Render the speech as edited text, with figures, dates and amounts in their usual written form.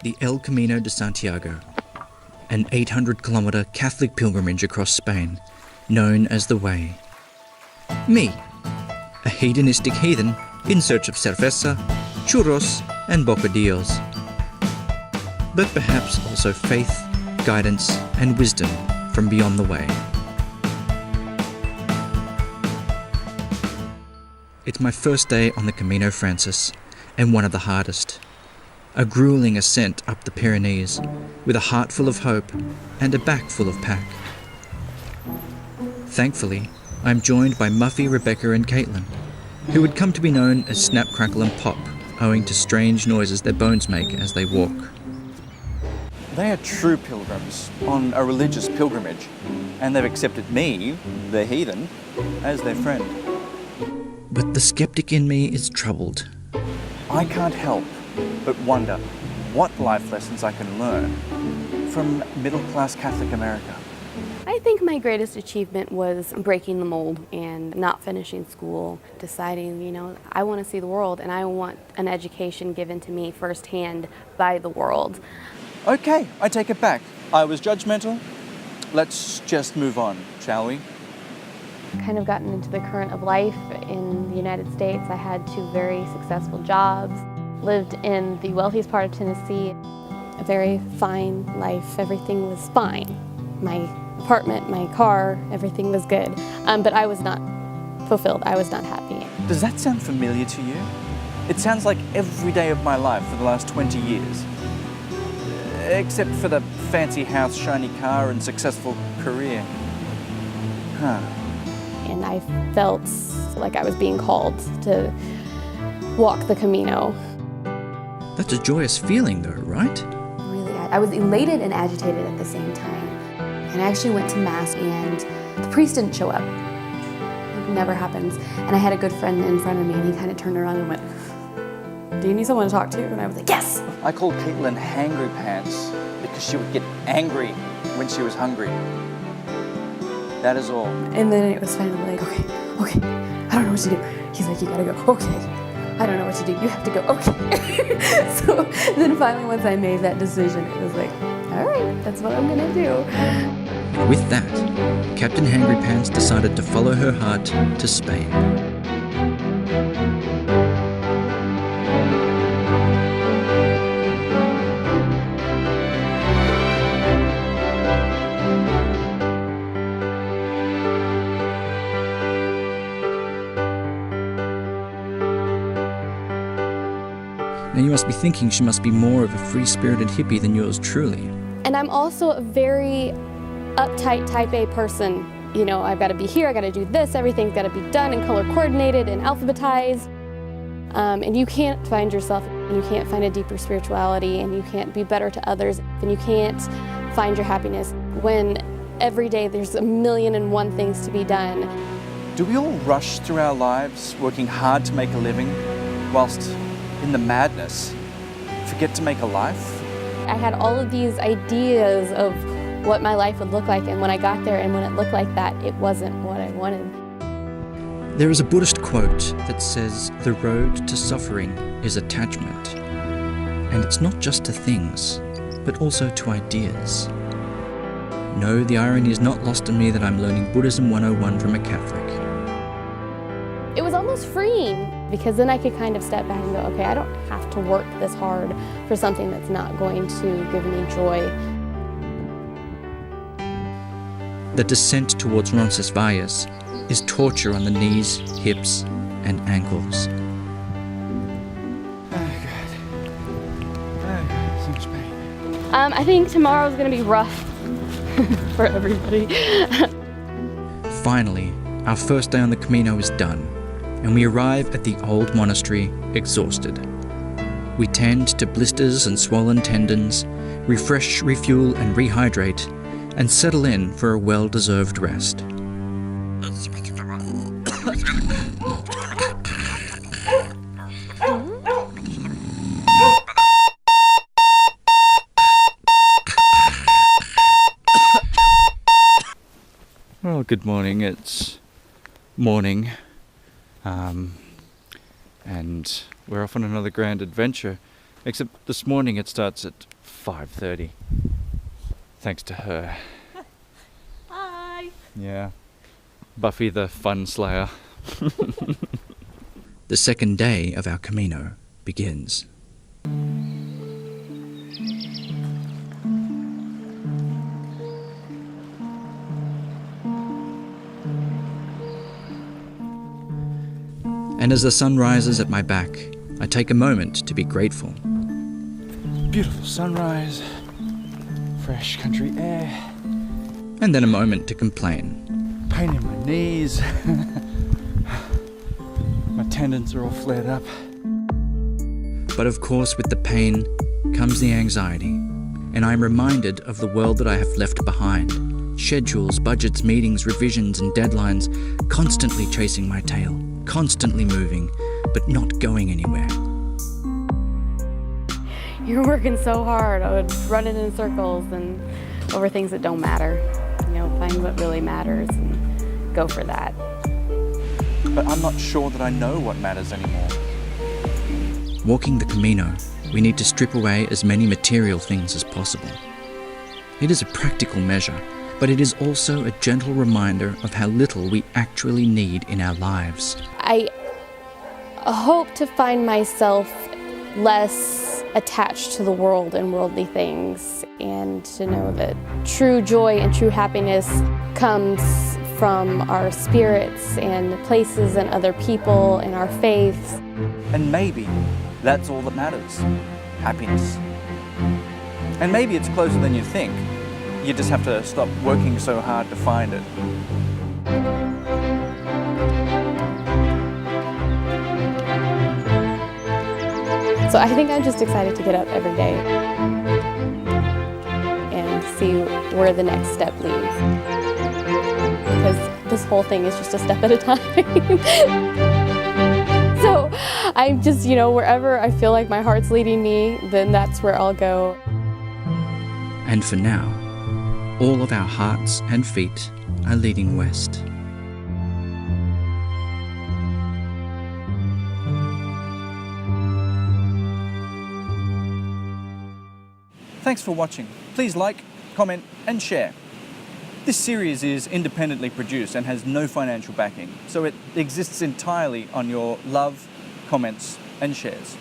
the El Camino de Santiago, an 800-kilometre Catholic pilgrimage across Spain, known as the Way. Me, a hedonistic heathen in search of cerveza, churros and bocadillos. But perhaps also faith, guidance and wisdom from beyond the way. It's my first day on the Camino Francis, and one of the hardest. A grueling ascent up the Pyrenees, with a heart full of hope and a back full of pack. Thankfully, I'm joined by Muffy, Rebecca and Caitlin, who would come to be known as Snap, Crackle and Pop, owing to strange noises their bones make as they walk. They are true pilgrims on a religious pilgrimage, and they've accepted me, the heathen, as their friend. But the skeptic in me is troubled. I can't help but wonder what life lessons I can learn from middle-class Catholic America. I think my greatest achievement was breaking the mold and not finishing school, deciding, I want to see the world and I want an education given to me firsthand by the world. Okay, I take it back. I was judgmental. Let's just move on, shall we? Kind of gotten into the current of life in the United States. I had 2 very successful jobs, lived in the wealthiest part of Tennessee, a very fine life. Everything was fine. My apartment, my car, everything was good. But I was not fulfilled. I was not happy. Does that sound familiar to you? It sounds like every day of my life for the last 20 years. Except for the fancy house, shiny car and successful career. And I felt like I was being called to walk the Camino. That's a joyous feeling though, right? Really, I was elated and agitated at the same time. And I actually went to Mass and the priest didn't show up. It never happens. And I had a good friend in front of me and he kind of turned around and went, "Do you need someone to talk to?" And I was like, "Yes!" I called Caitlin Hangry Pants because she would get angry when she was hungry. That is all. And then it was finally like, okay, I don't know what to do. He's like, "You gotta go." "Okay. I don't know what to do. You have to go." "Okay." So then finally once I made that decision, it was like, all right, that's what I'm gonna do. With that, Captain Hangry Pants decided to follow her heart to Spain. Now you must be thinking she must be more of a free-spirited hippie than yours truly. And I'm also a very uptight type A person. I've got to be here, I've got to do this, everything's got to be done and color coordinated and alphabetized. And you can't find yourself, and you can't find a deeper spirituality, and you can't be better to others, and you can't find your happiness when every day there's 1,000,001 things to be done. Do we all rush through our lives working hard to make a living, whilst in the madness forget to make a life? I had all of these ideas of what my life would look like, and when I got there and when it looked like that, it wasn't what I wanted. There is a Buddhist quote that says, "The road to suffering is attachment." And it's not just to things, but also to ideas. No, the irony is not lost on me that I'm learning Buddhism 101 from a Catholic. It was almost freeing, because then I could kind of step back and go, okay, I don't have to work this hard for something that's not going to give me joy. The descent towards Roncesvalles is torture on the knees, hips, and ankles. Oh God, so much pain. I think tomorrow's gonna be rough for everybody. Finally, our first day on the Camino is done, and we arrive at the old monastery exhausted. We tend to blisters and swollen tendons, refresh, refuel, and rehydrate, and settle in for a well-deserved rest. Well, good morning. It's morning. And we're off on another grand adventure. Except this morning it starts at 5:30. Thanks to her. Hi. Yeah. Buffy the Fun Slayer. The second day of our Camino begins. And as the sun rises at my back, I take a moment to be grateful. Beautiful sunrise, fresh country air, And then a moment to complain. pain in my knees. My tendons are all flared up. But of course, with the pain comes the anxiety, and I'm reminded of the world that I have left behind. Schedules, budgets, meetings, revisions, and deadlines, constantly chasing my tail, constantly moving, but not going anywhere. You're working so hard. I would run it in circles and over things that don't matter. Find what really matters and go for that. But I'm not sure that I know what matters anymore. Walking the Camino, we need to strip away as many material things as possible. It is a practical measure, but it is also a gentle reminder of how little we actually need in our lives. I hope to find myself less attached to the world and worldly things, and to know that true joy and true happiness comes from our spirits and places and other people and our faiths. And maybe that's all that matters. Happiness. And maybe it's closer than you think. You just have to stop working so hard to find it. So I think I'm just excited to get up every day and see where the next step leads. Because this whole thing is just a step at a time. So I'm just, wherever I feel like my heart's leading me, then that's where I'll go. And for now, all of our hearts and feet are leading west. Thanks for watching. Please like, comment, and share. This series is independently produced and has no financial backing, so it exists entirely on your love, comments, and shares.